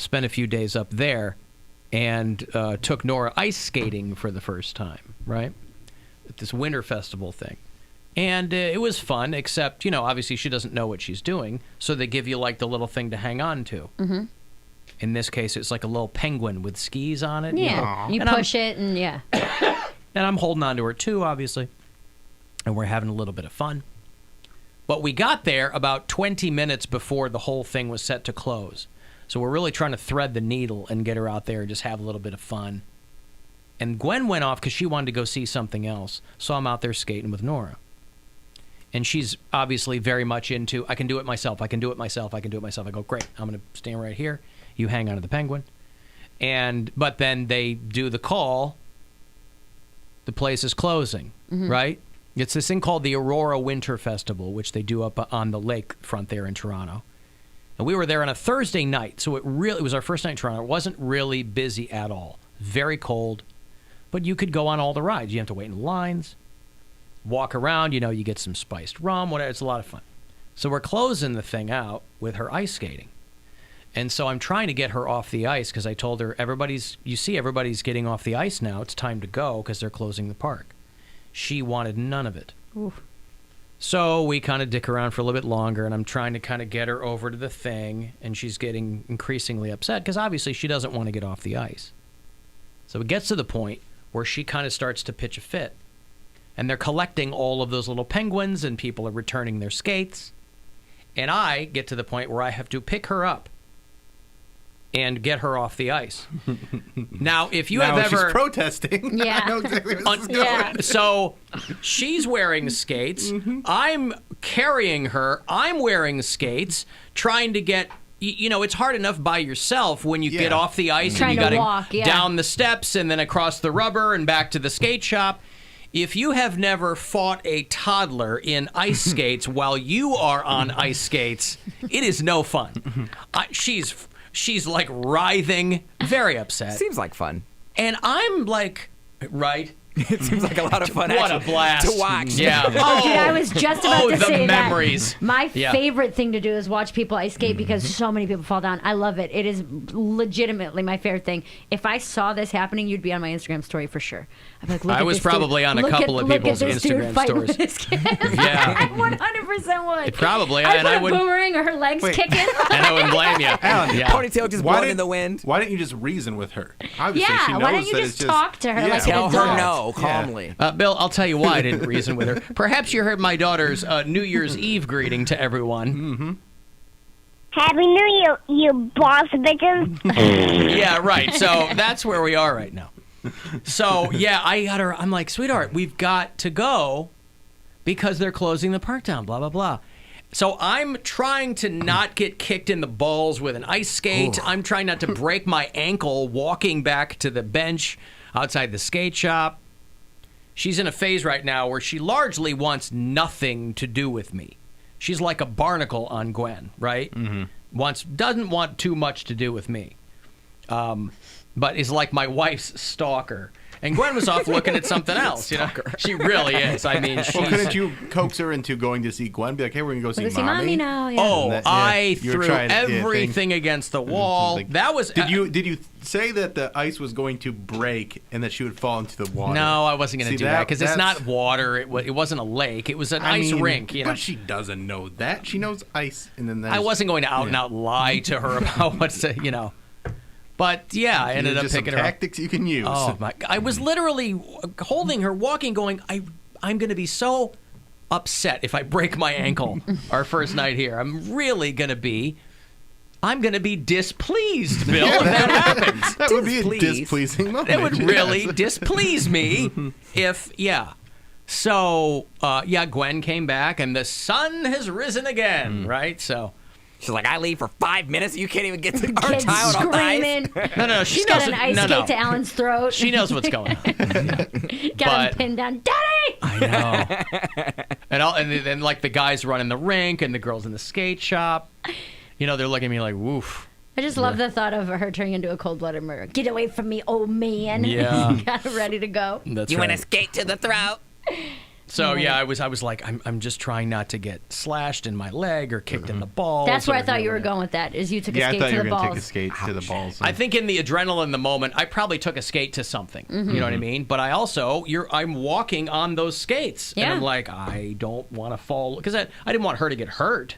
spent a few days up there, and took Nora ice skating for the first time, right? At this winter festival thing. And it was fun, except, obviously she doesn't know what she's doing, so they give you, like, the little thing to hang on to. Mm-hmm. In this case, it's like a little penguin with skis on it. Yeah, you push it, and yeah. And I'm holding on to her, too, obviously. And we're having a little bit of fun. But we got there about 20 minutes before the whole thing was set to close. So we're really trying to thread the needle and get her out there and just have a little bit of fun. And Gwen went off because she wanted to go see something else. So I'm out there skating with Nora. And she's obviously very much into, I can do it myself, I can do it myself, I can do it myself. I go, great, I'm going to stand right here. You hang on to the penguin. But then they do the call. The place is closing, right? It's this thing called the Aurora Winter Festival, which they do up on the lakefront there in Toronto. And we were there on a Thursday night, so it was our first night in Toronto. It wasn't really busy at all. Very cold. But you could go on all the rides. You have to wait in lines. Walk around, you get some spiced rum, whatever. It's a lot of fun. So we're closing the thing out with her ice skating. And so I'm trying to get her off the ice because I told her, everybody's getting off the ice now. It's time to go because they're closing the park. She wanted none of it. Oof. So we kind of dick around for a little bit longer, and I'm trying to kind of get her over to the thing, and she's getting increasingly upset because obviously she doesn't want to get off the ice. So it gets to the point where she kind of starts to pitch a fit. And they're collecting all of those little penguins, and people are returning their skates. And I get to the point where I have to pick her up and get her off the ice. Now, if you have ever... she's protesting. Yeah. I know exactly where this is going. Yeah. So she's wearing skates. I'm carrying her. I'm wearing skates, trying to get... it's hard enough by yourself when you get off the ice and you got to walk, down the steps and then across the rubber and back to the skate shop. If you have never fought a toddler in ice skates while you are on ice skates, it is no fun. She's like writhing, very upset. Seems like fun. And I'm like, right? It seems like a lot of fun. What a blast to watch. Yeah. Oh, dude, I was just about to say the memories. that. My favorite thing to do is watch people ice skate because so many people fall down. I love it. It is legitimately my favorite thing. If I saw this happening, you'd be on my Instagram story for sure. I'd be like, look I at was this probably dude. on a couple of people's Instagram stories. Yeah. I 100% would. Probably. I and put I a would. boomerang or her legs kicking. And I wouldn't blame you. Alan, Ponytail just blowing in the wind. Why didn't you just reason with her? Obviously, Yeah, she knows why don't you that just it's talk to her like an Tell her adult? no calmly. Bill, I'll tell you why I didn't reason with her. Perhaps you heard my daughter's New Year's Eve greeting to everyone. Happy New Year, you boss bitches. Yeah, right. So that's where we are right now. So, yeah, I got her. I'm like, sweetheart, we've got to go because they're closing the park down, blah, blah, blah. So I'm trying to not get kicked in the balls with an ice skate. Ooh. I'm trying not to break my ankle walking back to the bench outside the skate shop. She's in a phase right now where she largely wants nothing to do with me. She's like a barnacle on Gwen, right? Doesn't want too much to do with me. But is like my wife's stalker. And Gwen was off looking at something else. She really is. I mean, she's... Well, couldn't you coax her into going to see Gwen? Be like, hey, we're going to go see Mommy now. Yeah. Oh, I threw everything against the wall. Like, that was... Did you say that the ice was going to break and that she would fall into the water? No, I wasn't going to do that because it's not water. It wasn't a lake. It was an ice rink. But she doesn't know that. She knows ice. And then I wasn't going to out and out lie to her about what's, But, yeah, I ended up picking her up. Tactics you can use. Oh, my. I was literally holding her, walking, going, I'm going to be so upset if I break my ankle our first night here. I'm going to be displeased, Bill, if that happens. That would be a displeasing moment. It would really displease me if, So, Gwen came back, and the sun has risen again, right? So... She's like, I leave for 5 minutes. You can't even get our child off the ice. No. She knows got an ice skate to Alan's throat. She knows what's going on. Got him pinned down. Daddy! I know. And then like the guys running the rink and the girls in the skate shop. They're looking at me like, woof. I just love the thought of her turning into a cold-blooded murderer. Get away from me, old man. Yeah. Got her ready to go. You want to skate to the throat? So yeah, I was like, I'm just trying not to get slashed in my leg or kicked in the balls. That's where I thought you were whatever. going with that. Is you took a Yeah, I skate thought to you were the going to balls. take a skate to the balls. I think in the adrenaline in the moment, I probably took a skate to something. You know what I mean? But I also, I'm walking on those skates, and Yeah. I'm like, I don't want to fall because I didn't want her to get hurt.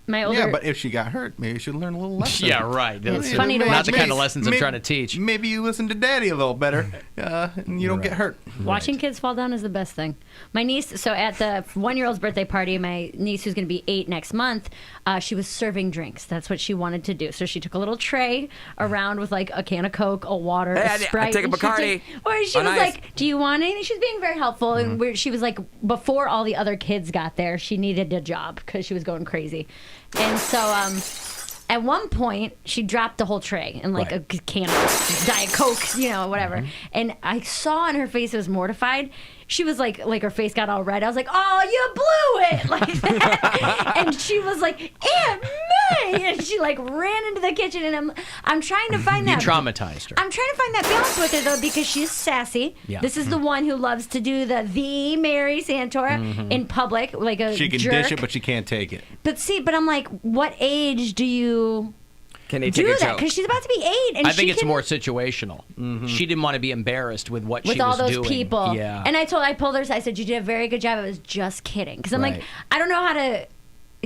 My older. Yeah, but if she got hurt, maybe she should learn a little lesson. Yeah, right. It's funny to not watch the kind of lessons I'm trying to teach. Maybe you listen to Daddy a little better, and you don't get hurt. Watching kids fall down is the best thing. My niece, so at the 1-year-old's birthday party, my niece, who's going to be 8 next month, she was serving drinks. That's what she wanted to do. So she took a little tray around with like a can of Coke, a water, Hey, a I Sprite. take a and Bacardi. She On was ice. like, "Do you want anything?" She was being very helpful, and she was like, before all the other kids got there, she needed a job because she was going crazy, and so. At one point, she dropped the whole tray and like Right. a can of Diet Coke, whatever. And I saw on her face it was mortified. She was like her face got all red. I was like, "Oh, you blew it!" like that. And she was like, "Aunt May!" And she like ran into the kitchen. And I'm trying to find You that. traumatized her. I'm trying to find that balance with her though because she's sassy. Yeah. This is the one who loves to do the Mary Santora in public, like a She can jerk. dish it, but she can't take it. But I'm like, what age do you Can they take do a that? joke? Because she's about to be 8, and I think she it's can, more situational. She didn't want to be embarrassed with what with she all was those doing. people. Yeah. And I pulled her, I said, "You did a very good job. I was just kidding." Because I'm like, Right. I don't know how to.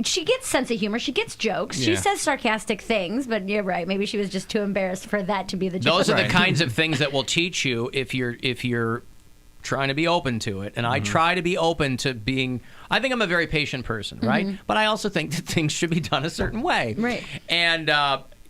She gets sense of humor. She gets jokes. She Yeah. says sarcastic things. But you're right. Maybe she was just too embarrassed for that to be the joke. Those are the Right. kinds of things that will teach you if you're trying to be open to it. And I try to be open to being. I think I'm a very patient person, right? But I also think that things should be done a certain way. Right. And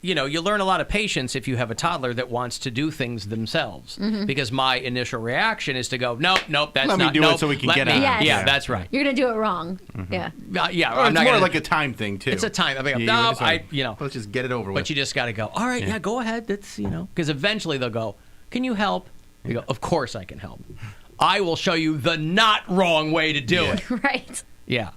you learn a lot of patience if you have a toddler that wants to do things themselves. Because my initial reaction is to go, nope, that's Let me not. do it nope, so we can let get me- on. Yes. Yeah, that's right. You're gonna do it wrong. Yeah. Yeah, Or I'm it's not more gonna, like a time thing too. It's a time. I mean, You no, just let's just get it over with. But you just got to go, all right, yeah, go ahead. That's, because eventually they'll go, can you help? You go, of course I can help. I will show you the not wrong way to do it. Right. Yeah.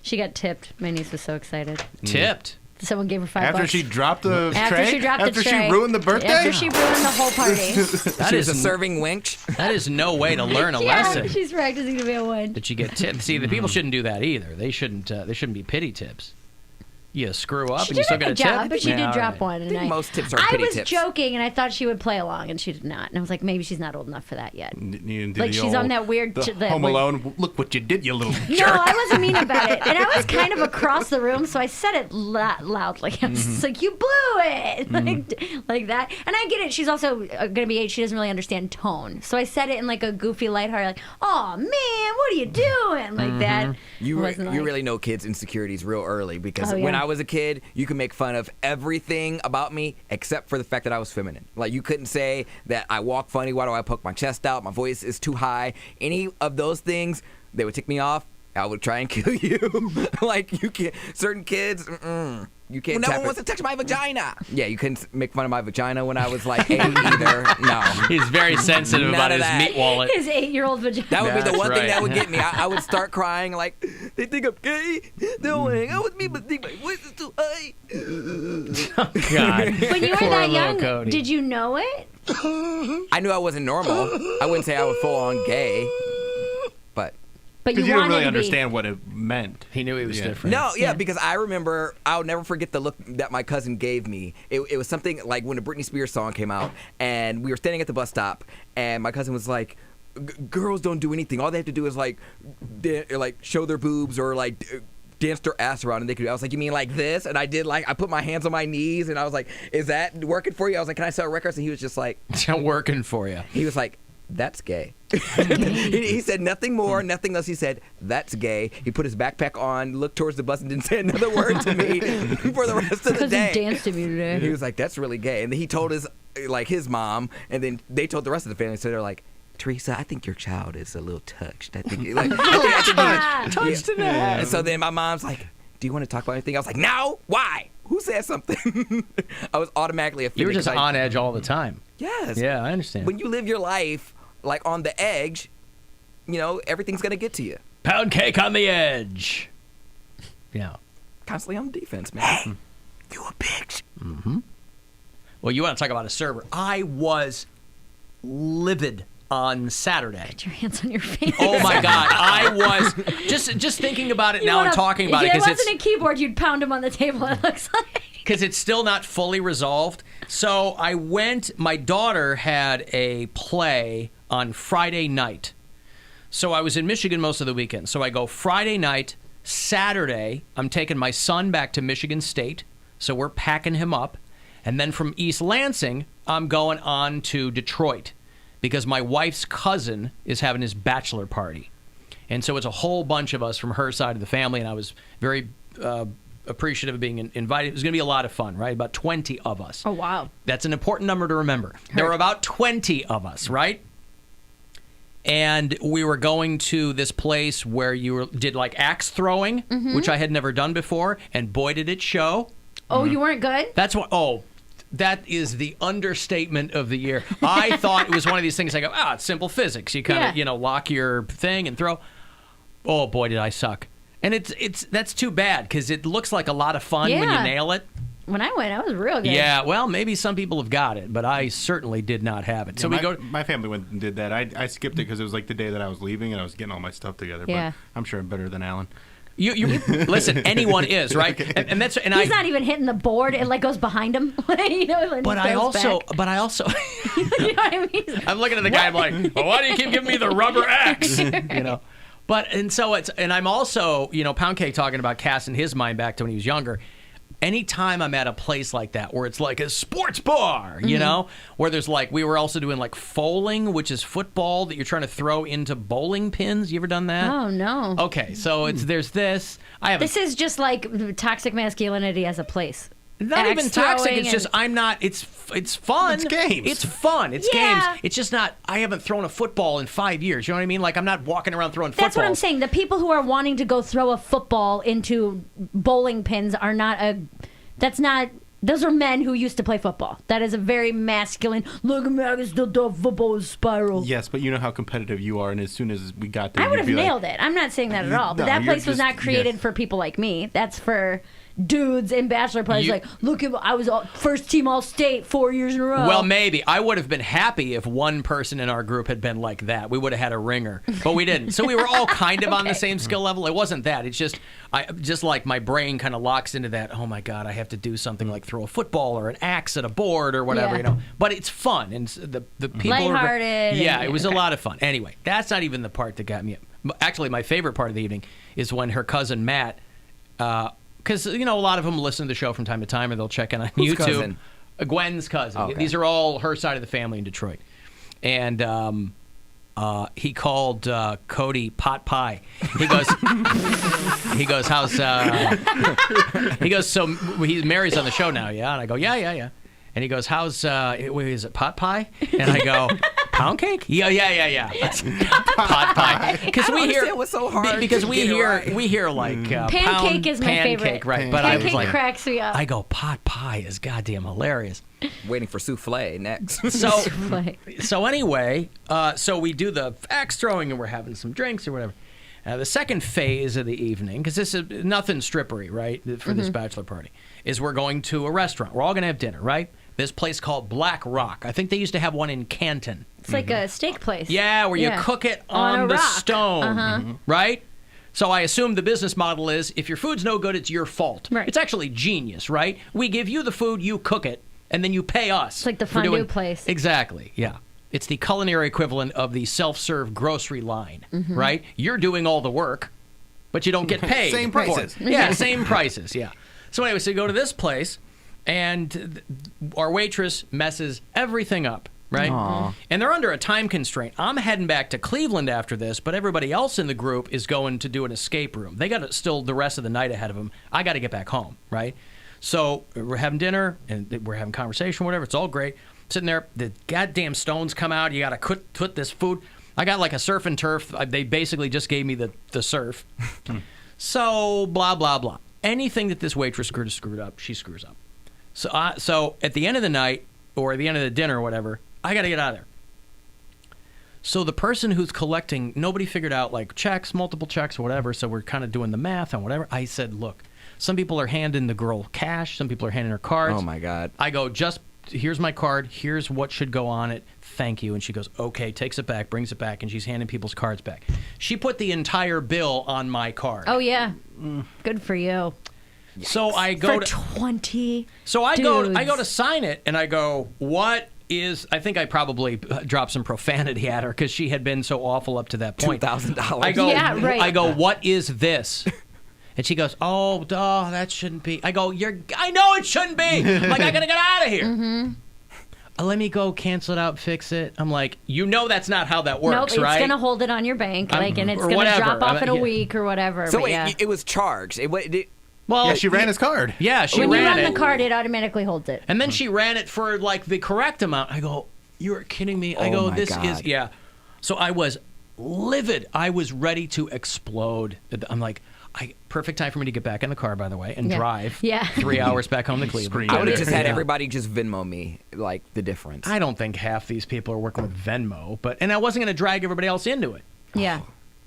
She got tipped. My niece was so excited. Tipped. Someone gave her $5. After she dropped the After tray? she dropped After the tray. she ruined the birthday? After she ruined the whole party. That She was is a serving winch. That is no way to learn a Yeah, lesson. she's practicing to be a one. That you get tipped. See, the people shouldn't do that either. They shouldn't be pity tips. You screw up She and you did still a get a good job, tip. but she Yeah, did all drop right. one. And think most tips are I pity was tips. joking, and I thought she would play along, and she did not. And I was like, maybe she's not old enough for that yet. You did Like, the she's on old- that weird- the that Home weird- Alone. Look what you did, you little No, jerk. I wasn't mean about it. And I was kind of across the room, so I said it loudly. I was just like, you blew it. Like that. And I get it. She's also going to be 8. She doesn't really understand tone. So I said it in like a goofy, lighthearted, like, oh, man, what are you doing? Like that. You Wasn't like- really know kids' insecurities real early because Oh, when yeah. I was a kid, you could make fun of everything about me except for the fact that I was feminine. Like you couldn't say that I walk funny. Why do I poke my chest out? My voice is too high. Any of those things, they would tick me off. I would try and kill you. Like you can't. Certain kids, you can't. No tap one it. wants to touch my vagina. Yeah, you couldn't make fun of my vagina when I was like 8 either. No. He's very sensitive None about of his that. meat wallet. His 8-year-old vagina. That would be the That's one thing right. that would get me. I would start crying like, they think I'm gay. They don't want to hang out with me, but think my voice is too high. God. When you were Poor that little young, Cody. did you know it? I knew I wasn't normal. I wouldn't say I was full on gay, but But you Because you wanted didn't really to be. understand what it meant. He knew he was Yeah. different. no, yeah, Yeah. because I remember, I'll never forget the look that my cousin gave me. It was something like when the Britney Spears song came out, and we were standing at the bus stop, and my cousin was like, girls don't do anything. All they have to do is like show their boobs or like dance their ass around, and they could. I was like, you mean like this? And I did I put my hands on my knees, and I was like, is that working for you? I was like, can I sell records? And he was just like, It's not working for you. he was like, that's gay. he said nothing more, nothing less. He said, that's gay. He put his backpack on, looked towards the bus, and didn't say another word to me for the rest of the Because day. he danced to me today. He was like, that's really gay. And then he told his mom, and then they told the rest of the family. So they're like, Teresa, I think your child is a little touched. I think touched in the head. And so then my mom's like, do you want to talk about anything? I was like, no. Why? Who said something? I was automatically offended. You were just 'cause on edge all the time. Yes. Yeah, I understand. When you live your life like on the edge, everything's gonna get to you. Poundcake on the edge. Yeah. Constantly on defense, man. You a bitch. Well, you want to talk about a server. I was livid on Saturday. Put your hands on your face. Oh my God! I was just thinking about it now and talking about it because because it wasn't a keyboard. You'd pound him on the table. It looks like because it's still not fully resolved. So I went. My daughter had a play on Friday night, so I was in Michigan most of the weekend. So I go Friday night, Saturday. I'm taking my son back to Michigan State, so we're packing him up, and then from East Lansing, I'm going on to Detroit, because my wife's cousin is having his bachelor party. And so it's a whole bunch of us from her side of the family, and I was very appreciative of being invited. It was going to be a lot of fun, right? About 20 of us. Oh, wow. That's an important number to remember. There were about 20 of us, right? And we were going to this place where you did like axe throwing, which I had never done before, and boy, did it show. Oh, you weren't good? That's what, that is the understatement of the year. I thought it was one of these things I go, it's simple physics. You kind of, lock your thing and throw. Oh, boy, did I suck. And that's too bad because it looks like a lot of fun when you nail it. When I went, I was real good. Yeah, well, maybe some people have got it, but I certainly did not have it. So my family went and did that. I skipped it because it was like the day that I was leaving and I was getting all my stuff together. Yeah. But I'm sure I'm better than Alan. You listen. Anyone is, right? Okay. And that's He's not even hitting the board. It like goes behind him. But I also. you know what I mean? I'm looking at the guy. I'm like, well, why do you keep giving me the rubber axe? But and I'm also, Poundcake talking about casting his mind back to when he was younger. Anytime I'm at a place like that where it's like a sports bar, where there's like, we were also doing like foaling, which is football that you're trying to throw into bowling pins. You ever done that? Oh, no. Okay, so there's this. This is just like toxic masculinity as a place. Not even toxic. It's just it's fun. It's games. It's fun. It's Yeah. games. It's just not. I haven't thrown a football in 5 years. You know what I mean? Like I'm not walking around throwing footballs. That's what I'm saying. The people who are wanting to go throw a football into bowling pins are not a. That's not. Those are men who used to play football. That is a very masculine. Look at me, I can still do football spiral. Yes, but you know how competitive you are, and as soon as we got there, I would have you'd be nailed it. I'm not saying that at all. But No, that you're place was just- not created for people like me. That's for dudes in bachelor parties. Like, look at I was first team all state 4 years in a row. Well, maybe I would have been happy if one person in our group had been like that. We would have had a ringer, but we didn't. So we were all kind of on the same skill level. It wasn't that. It's just like my brain kind of locks into that. Oh my God, I have to do something like throw a football or an axe at a board or whatever, Yeah. But it's fun and the people Lighthearted. Yeah, it was a lot of fun. Anyway, that's not even the part that got me. Actually, my favorite part of the evening is when her cousin Matt. Because, a lot of them listen to the show from time to time, or they'll check in on Whose YouTube. cousin? Gwen's cousin. Okay. These are all her side of the family in Detroit. And he called Cody pot pie. He goes, how's, he goes, so Mary's on the show now, yeah? And I go, yeah. And he goes, how's, is it pot pie? And I go, pound cake? Yeah. Pot pie. Because we hear it was so hard. Because to we get it hear right. we hear like Pancake is my pancake, favorite. right? But I was Pancake like, cracks me up. I go, pot pie is goddamn hilarious. Waiting for souffle next. So anyway, so we do the axe throwing and we're having some drinks or whatever. The second phase of the evening, because this is nothing strippery, right, for this bachelor party, is we're going to a restaurant. We're all going to have dinner, right? This place called Black Rock. I think they used to have one in Canton. It's like a steak place. Yeah, where you cook it On on a the rock. stone, right? So I assume the business model is if your food's no good, it's your fault. Right. It's actually genius, right? We give you the food, you cook it, and then you pay us. It's like the for fondue place. Exactly, yeah. It's the culinary equivalent of the self-serve grocery line, right? You're doing all the work, but you don't get paid. Same for it. prices. Yeah, same prices, yeah. So anyway, so you go to this place, and our waitress messes everything up, right? Aw. And they're under a time constraint. I'm heading back to Cleveland after this, but everybody else in the group is going to do an escape room. They got still the rest of the night ahead of them. I got to get back home, right? So we're having dinner, and we're having conversation, whatever. It's all great. Sitting there, the goddamn stones come out. You got to put this food. I got like a surf and turf. They basically just gave me the surf. So, blah, blah, blah. Anything that this waitress screwed up, she screws up. So at the end of the night, or at the end of the dinner or whatever, I got to get out of there. So the person who's collecting, nobody figured out like checks, multiple checks or whatever, so we're kind of doing the math on whatever. I said, look, some people are handing the girl cash, some people are handing her cards. Oh, my God. I go, just here's my card. Here's what should go on it. Thank you. And she goes, okay, takes it back, brings it back, and she's handing people's cards back. She put the entire bill on my card. Oh, yeah. Good for you. So I go For 20 So I dudes. go to sign it, and I go, what is... I think I probably dropped some profanity at her because she had been so awful up to that point. $2,000. I go, Yeah, right. I go, what is this? And she goes, oh, duh, that shouldn't be. I go, I know it shouldn't be. I'm like, I gotta get out of here. Mm-hmm. Let me go cancel it out, fix it. I'm like, you know that's not how that works, Nope, it's right? going to hold it on your bank, and it's or going to whatever. drop off in a Yeah. week or whatever. So but wait, yeah. it was charged. Well, Yeah, she ran his card. Yeah, she when you ran run it. the card, it automatically holds it. And then she ran it for like the correct amount. I go, you're kidding me. I Oh go, my this God. is, yeah. So I was livid. I was ready to explode. I'm like, perfect time for me to get back in the car, by the way, and Yeah. drive Yeah. 3 hours back home to Cleveland. Scream. I would have Yeah. just had everybody just Venmo me like the difference. I don't think half these people are working with Venmo, and I wasn't going to drag everybody else into it. Yeah.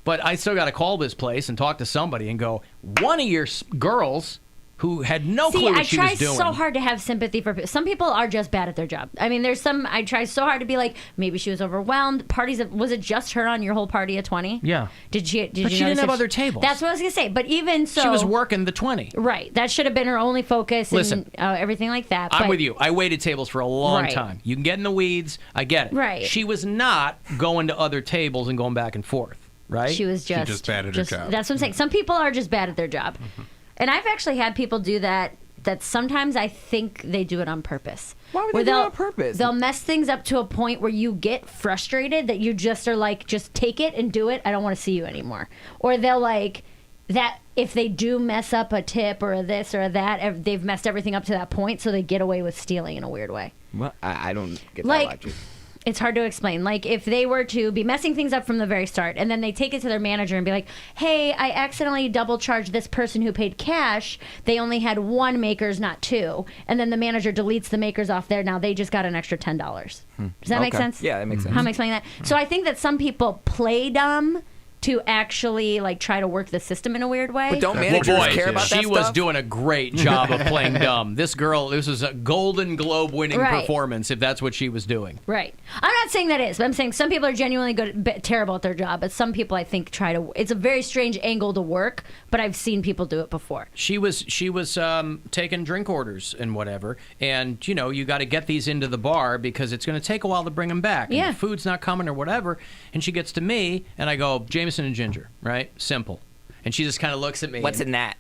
But I still got to call this place and talk to somebody and go, one of your girls who had no See, clue what I she try was doing. so hard to have sympathy for people. Some people are just bad at their job. I mean, I try so hard to be like, maybe she was overwhelmed. Was it just her on your whole party of 20? Yeah. Did she But she didn't notice have if other tables. That's what I was going to say. But even so. She was working the 20. Right. That should have been her only focus Listen, and everything like that. I'm But- with you. I waited tables for a long Right. time. You can get in the weeds. I get it. Right. She was not going to other tables and going back and forth, right? She was just just bad at her job. That's what I'm saying. Some people are just bad at their job. And I've actually had people do that sometimes I think they do it on purpose. Why would Where they do it they'll- on purpose? They'll mess things up to a point where you get frustrated that you just are like, just take it and do it. I don't want to see you anymore. Or they'll like that if they do mess up a tip or a this or a that, they've messed everything up to that point, so they get away with stealing in a weird way. Well, I don't get that Like, logic. it's hard to explain. Like, if they were to be messing things up from the very start, and then they take it to their manager and be like, hey, I accidentally double charged this person who paid cash. They only had one makers, not two. And then the manager deletes the makers off there. Now they just got an extra $10. Does that make Okay. sense? Yeah, that makes sense. How am I explaining that? So I think that some people play dumb to actually like try to work the system in a weird way. But don't Well, managers boy, care about that she was stuff? doing a great job of playing dumb. This was a Golden Globe winning Right. performance if that's what she was doing. Right. I'm not saying that is, but I'm saying some people are genuinely good, terrible at their job, but some people I think try to. It's a very strange angle to work, but I've seen people do it before. She was taking drink orders and whatever, and you got to get these into the bar because it's going to take a while to bring them back. Yeah. And the food's not coming or whatever. And she gets to me, and I go, Jameson and ginger, right? Simple. And she just kind of looks at me. What's in that?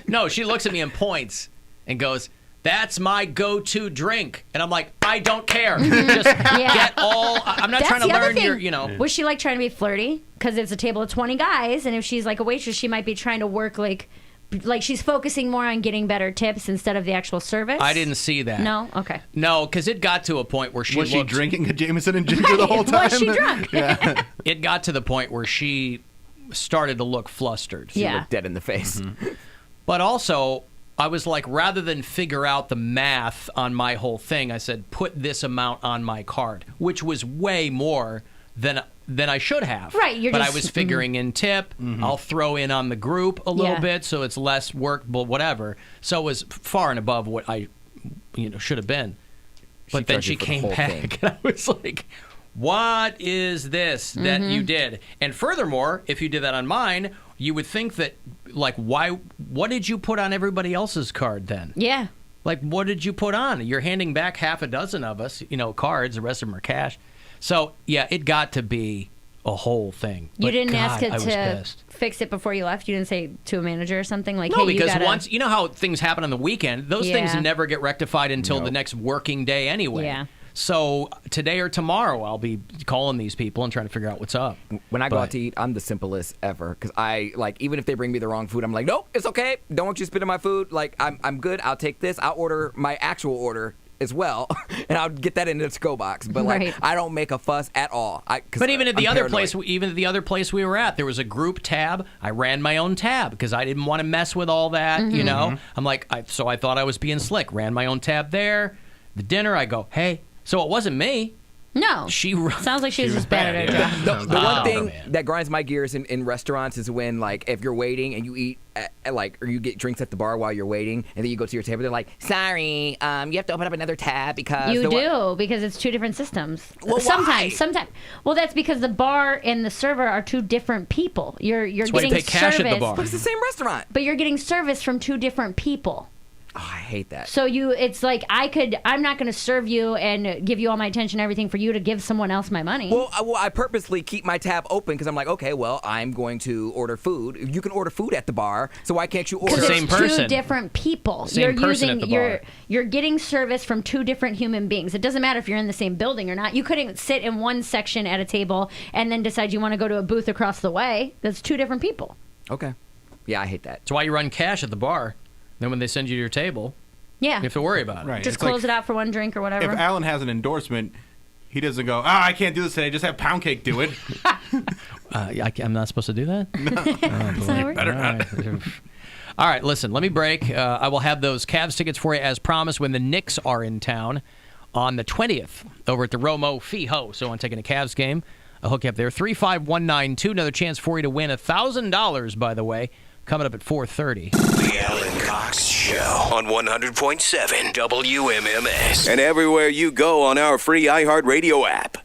No, she looks at me and points and goes, that's my go-to drink. And I'm like, I don't care. Just get all... I'm not That's trying to the other learn thing. your, Was she like trying to be flirty? Because it's a table of 20 guys, and if she's like a waitress, she might be trying to work like she's focusing more on getting better tips instead of the actual service. I didn't see that. No? Okay. No, because it got to a point where she Was she looked... drinking a Jameson and ginger the whole time? Was she drunk? Yeah. It got to the point where she started to look flustered. She Yeah. looked dead in the face. But also, I was like, rather than figure out the math on my whole thing, I said, put this amount on my card, which was way more than I should have. Right, you're but just- I was figuring in tip. I'll throw in on the group a little Yeah. bit, so it's less work, but whatever. So it was far and above what I, should have been. But then charged she you for the came whole back, thing. and I was like, what is this that Mm-hmm. you did? And furthermore, if you did that on mine, you would think that, like, what did you put on everybody else's card then? Yeah. Like, what did you put on? You're handing back half a dozen of us, cards. The rest of them are cash. So, yeah, it got to be a whole thing. You But didn't ask God, it I was to pissed. fix it before you left? You didn't say to a manager or something like, No, hey, because you gotta... once, how things happen on the weekend, those things Yeah. never get rectified until the next working day anyway. Yeah. So today or tomorrow, I'll be calling these people and trying to figure out what's up. When I go But- out to eat, I'm the simplest ever. Because even if they bring me the wrong food, I'm like, nope, it's okay. Don't want you spitting my food. Like, I'm good. I'll take this. I'll order my actual order as well, and I'll get that in the to-go box. But Right. I don't make a fuss at all. But even at the I'm other paranoid. place we were at, there was a group tab. I ran my own tab because I didn't want to mess with all that. Mm-hmm. I'm like, so I thought I was being slick. Ran my own tab there. The dinner, I go, hey. So it wasn't me. No. Sounds like she was just bad at her job. The one thing man. that grinds my gears in restaurants is when, like, if you're waiting and you eat, or you get drinks at the bar while you're waiting, and then you go to your table, they're like, sorry, you have to open up another tab because... You do, because it's two different systems. Well, sometimes. why? Well, that's because the bar and the server are two different people. You're why you getting pay cash at the service, bar. But it's the same restaurant. but you're getting service from two different people. Oh, I hate that. So it's like I'm not going to serve you and give you all my attention and everything for you to give someone else my money. Well, I purposely keep my tab open because I'm like, okay, well, I'm going to order food. You can order food at the bar, so why can't you order? because Same it's person. two different people. Same person at the bar. You're getting service from two different human beings. It doesn't matter if you're in the same building or not. You couldn't sit in one section at a table and then decide you want to go to a booth across the way. That's two different people. Okay. Yeah, I hate that. That's why you run cash at the bar. Then when they send you to your table, Yeah. you have to worry about it. Right. Just It's like, close it out for one drink or whatever. if Alan has an endorsement, he doesn't go, I can't do this today. Just have Poundcake do it. I'm not supposed to do that? That's not how it works. Better not. All right, listen, let me break. I will have those Cavs tickets for you as promised when the Knicks are in town on the 20th over at the Romo Fijo. So I'm taking a Cavs game. I'll hook you up there. 35192. Another chance for you to win $1,000, by the way, coming up at 4:30. The Alan Cox Show on 100.7 WMMS. And everywhere you go on our free iHeartRadio app.